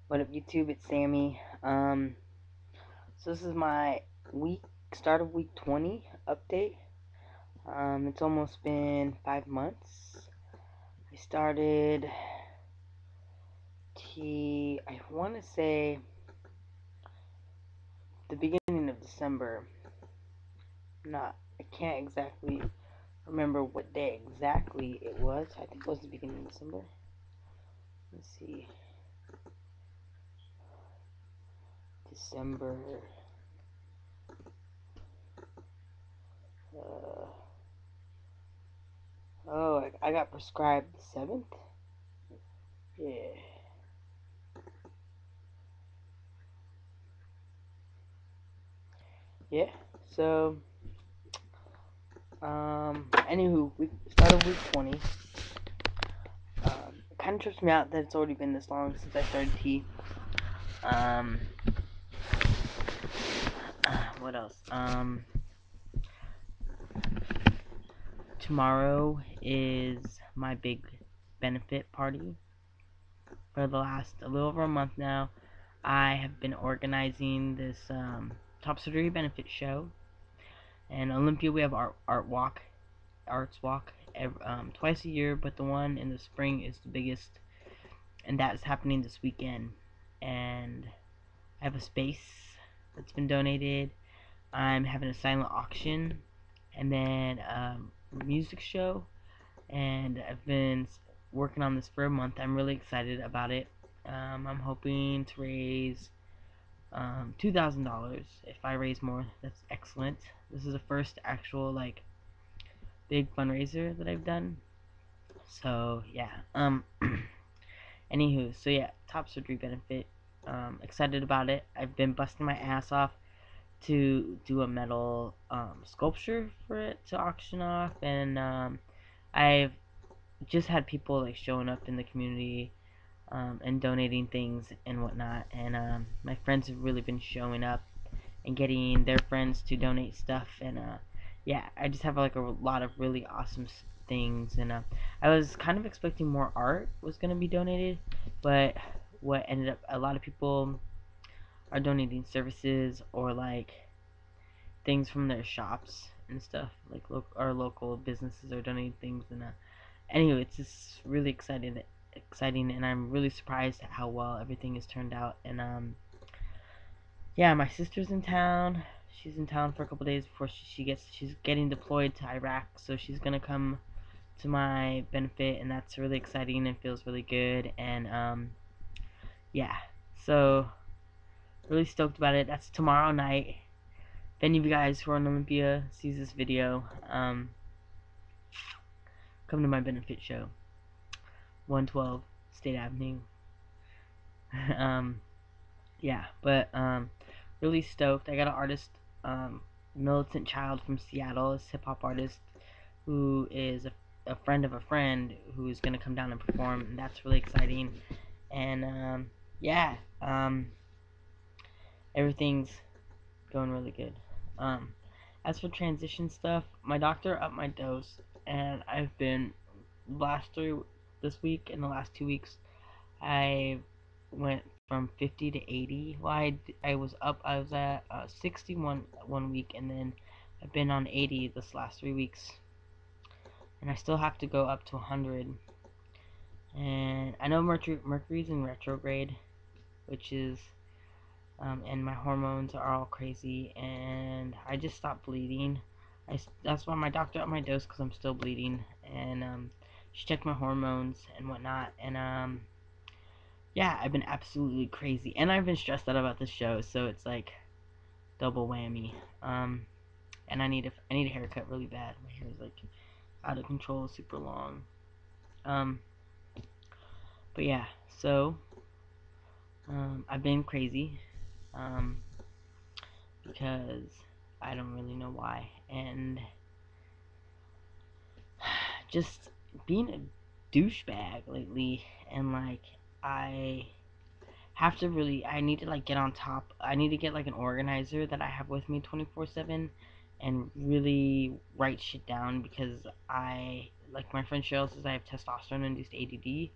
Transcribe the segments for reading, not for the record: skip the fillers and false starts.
What up, YouTube? It's Sammy. So this is my start of week 20 update. It's almost been 5 months. I started I want to say the beginning of December. I can't exactly remember what day exactly it was. I think it was the beginning of December. Let's see. December. Uh, I got prescribed the 7th. Yeah. Yeah. So, anywho, we started week 20. It kind of trips me out that it's already been this long since I started T. Um, what else? Tomorrow is my big benefit party. For the last a little over a month now, I have been organizing this top surgery benefit show. And Olympia, we have arts walk twice a year, but the one in the spring is the biggest, and that's happening this weekend. And I have a space that's been donated. I'm having a silent auction, and then a music show, and I've been working on this for a month. I'm really excited about it. I'm hoping to raise $2,000. If I raise more, that's excellent. This is the first actual big fundraiser that I've done. So yeah. Anywho, so yeah, top surgery benefit. Excited about it. I've been busting my ass off to do a metal sculpture for it to auction off, and I've just had people showing up in the community and donating things and whatnot, and my friends have really been showing up and getting their friends to donate stuff, and yeah, I just have a lot of really awesome things, and I was kind of expecting more art was gonna be donated, but what ended up, a lot of people are donating services or things from their shops and stuff, our local businesses are donating things, and anyway, it's just really exciting, and I'm really surprised at how well everything has turned out, and yeah, my sister's in town. She's in town for a couple days before she's getting deployed to Iraq, so she's gonna come to my benefit, and that's really exciting and feels really good. And yeah, so really stoked about it. That's tomorrow night. If any of you guys who are in Olympia sees this video, come to my benefit show, 112 State Avenue. um, yeah, but really stoked. I got an artist, Militant Child from Seattle, this hip hop artist who is a friend of a friend who's gonna come down and perform, and that's really exciting. And yeah, everything's going really good. Um, as for transition stuff, my doctor upped my dose, and I've been last three this week and the last 2 weeks I went from 50 to 80. Well, I was up. I was at 61 one week, and then I've been on 80 this last 3 weeks, and I still have to go up to 100. And I know Mercury's in retrograde, which is and my hormones are all crazy, and I just stopped bleeding. That's why my doctor upped my dose, because I'm still bleeding, and she checked my hormones and whatnot, and yeah, I've been absolutely crazy, and I've been stressed out about this show, so it's like double whammy. And I need a haircut really bad. My hair is out of control, super long. Um, but yeah, so I've been crazy, um, because I don't really know why, and just being a douchebag lately, and I I need to get on top. I need to get an organizer that I have with me 24/7 and really write shit down, because my friend Cheryl says I have testosterone induced ADD,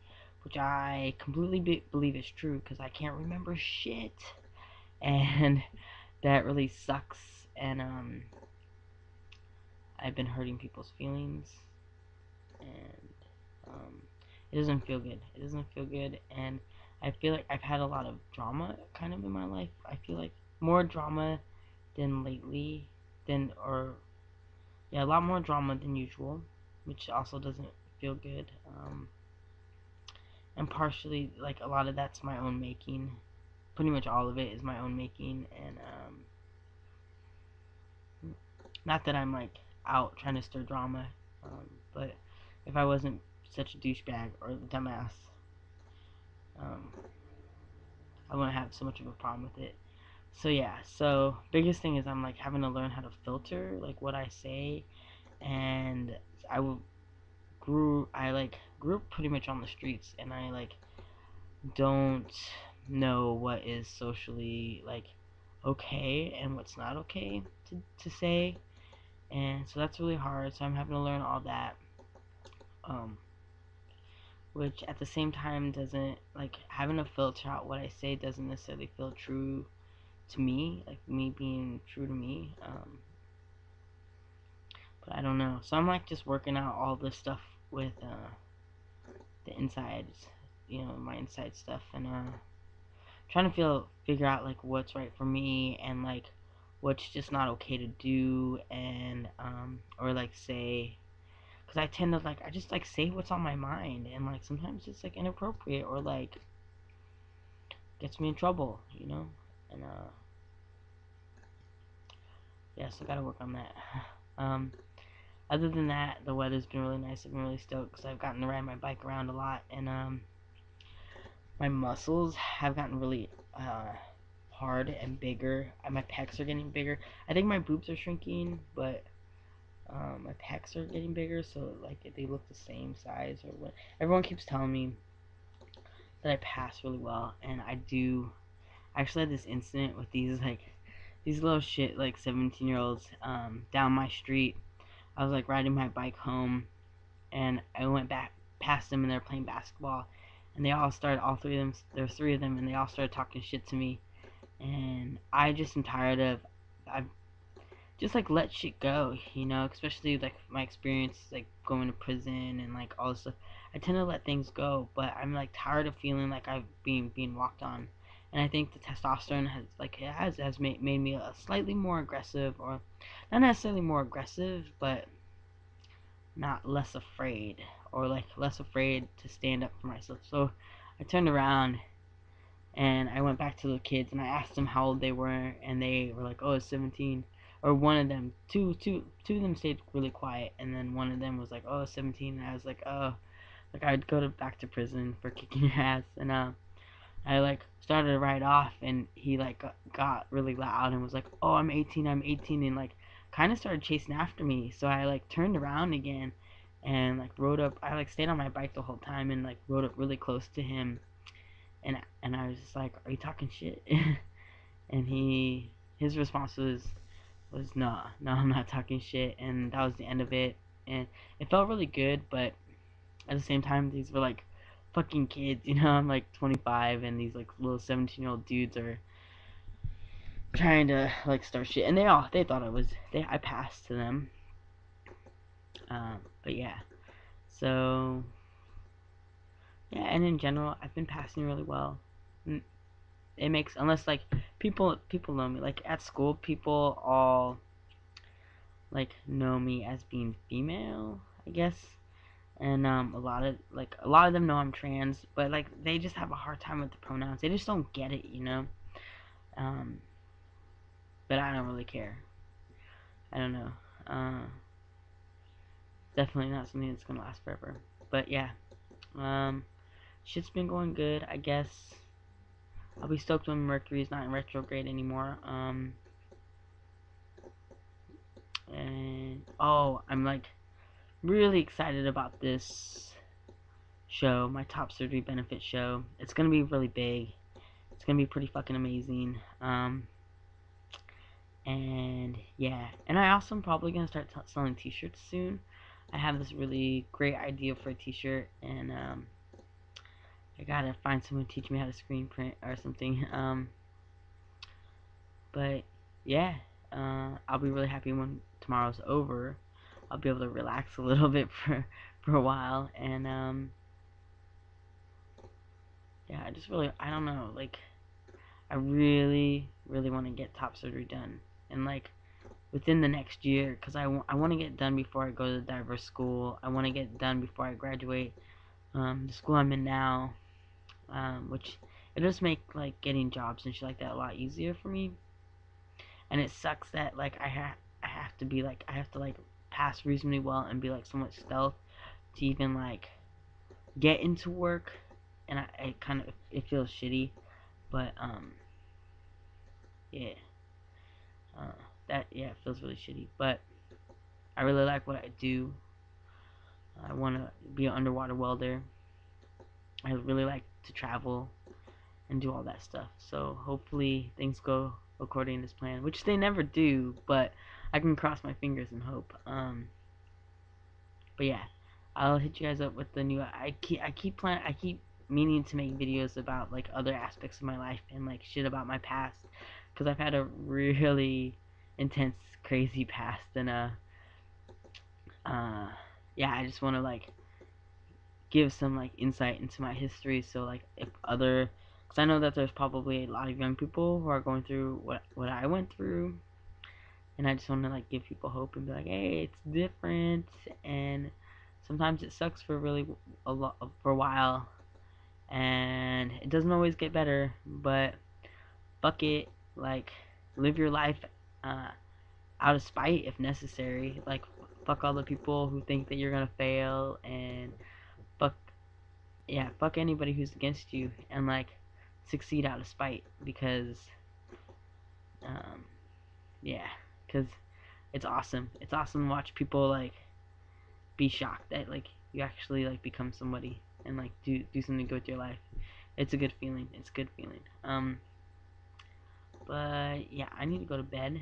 which I completely believe is true because I can't remember shit, and that really sucks. And I've been hurting people's feelings, and um, it doesn't feel good. It doesn't feel good, and I feel like I've had a lot of drama kind of in my life. I feel like more drama than lately, than or yeah, a lot more drama than usual, which also doesn't feel good. And partially, like, a lot of that's my own making. Pretty much all of it is my own making, and not that I'm like out trying to stir drama, but if I wasn't such a douchebag or a dumbass, um, I wouldn't have so much of a problem with it. So yeah, so biggest thing is I'm like having to learn how to filter like what I say, and I grew up pretty much on the streets, and I like don't know what is socially like okay and what's not okay to say, and so that's really hard. So I'm having to learn all that, um, which at the same time doesn't like having to filter out what I say doesn't necessarily feel true to me, like me being true to me. But I don't know. So I'm like just working out all this stuff with the insides, my inside stuff, and trying to figure out like what's right for me and like what's just not okay to do, and or like say, because I tend to like I just like say what's on my mind, and like sometimes it's like inappropriate or like gets me in trouble, and yeah, so I gotta work on that. um Other than that, the weather's been really nice. I've been really stoked because I've gotten to ride my bike around a lot, and my muscles have gotten really hard and bigger. My pecs are getting bigger. I think my boobs are shrinking, but my pecs are getting bigger, so like they look the same size or what. Everyone keeps telling me that I pass really well, and I do. I actually had this incident with these little shit like 17-year-olds down my street. I was like riding my bike home, and I went back past them, and they're playing basketball, and all three of them, there's three of them, and they all started talking shit to me, and I just am tired of, I've just like let shit go, especially like my experience like going to prison and like all this stuff. I tend to let things go, but I'm like tired of feeling like I've being walked on, and I think the testosterone has made me a slightly more aggressive, or not necessarily more aggressive, but not less afraid, or like less afraid to stand up for myself. So I turned around and I went back to the kids and I asked them how old they were, and they were like, "Oh, it's 17." Or one of them, two of them stayed really quiet, and then one of them was like, "Oh, 17." And I was like, "Oh, like I'd go back to prison for kicking your ass." And I like started to ride off, and he like got really loud and was like, "Oh, I'm 18, I'm 18," and like kind of started chasing after me. So I like turned around again, and like rode up. I like stayed on my bike the whole time and like rode up really close to him, and I was just like, "Are you talking shit?" And his response was no, no, I'm not talking shit, and that was the end of it. And it felt really good, but at the same time, these were like fucking kids, I'm like 25, and these like little 17-year-old dudes are trying to like start shit, and they thought I passed to them. But yeah, so yeah, and in general, I've been passing really well. It makes, unless like people know me, like at school, people all like know me as being female, I guess. And a lot of them know I'm trans, but like they just have a hard time with the pronouns. They just don't get it. Um, but I don't really care. I don't know. Definitely not something that's gonna last forever. But yeah, um, shit's been going good, I guess. I'll be stoked when Mercury's not in retrograde anymore. And oh, I'm like really excited about this show, my top surgery benefit show. It's gonna be really big. It's gonna be pretty fucking amazing. And yeah, and I also am probably gonna start selling T-shirts soon. I have this really great idea for a T-shirt, and I gotta find someone to teach me how to screen print or something. But yeah, I'll be really happy when tomorrow's over. I'll be able to relax a little bit for a while, and yeah, I don't know, like I really want to get top surgery done, and like within the next year, because I want to get done before I go to the diverse school. I want to get done before I graduate. The school I'm in now, which it does make like getting jobs and shit like that a lot easier for me. And it sucks that like I have to be like I have to like pass reasonably well and be like so much stealth to even like get into work, and it kind of it feels shitty, but yeah, uh, that yeah it feels really shitty, but I really like what I do. I want to be an underwater welder. I really like to travel and do all that stuff. So hopefully things go according to this plan, which they never do, but I can cross my fingers and hope. But yeah, I'll hit you guys up with the new. I keep meaning to make videos about like other aspects of my life and like shit about my past, because I've had a really intense, crazy past, and uh, yeah, I just want to like give some like insight into my history. So like if other, because I know that there's probably a lot of young people who are going through what I went through, and I just want to like give people hope and be like, hey, it's different, and sometimes it sucks for really a lot for a while, and it doesn't always get better, but fuck it, like live your life uh, out of spite if necessary. Like fuck all the people who think that you're gonna fail, and fuck yeah, fuck anybody who's against you, and like succeed out of spite, because um, yeah, because it's awesome. It's awesome to watch people like be shocked that like you actually like become somebody and like do something good with your life. It's a good feeling. It's a good feeling. But yeah, I need to go to bed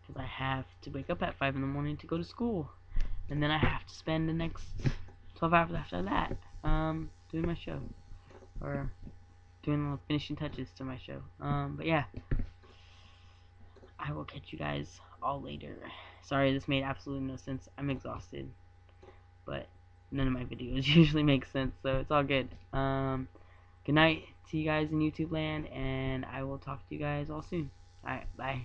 because I have to wake up at 5 in the morning to go to school, and then I have to spend the next 12 hours after that doing my show, or doing little finishing touches to my show. But yeah, I will catch you guys all later. Sorry, this made absolutely no sense. I'm exhausted, but none of my videos usually make sense, so it's all good. Good night to you guys in YouTube land, and I will talk to you guys all soon. Alright, bye.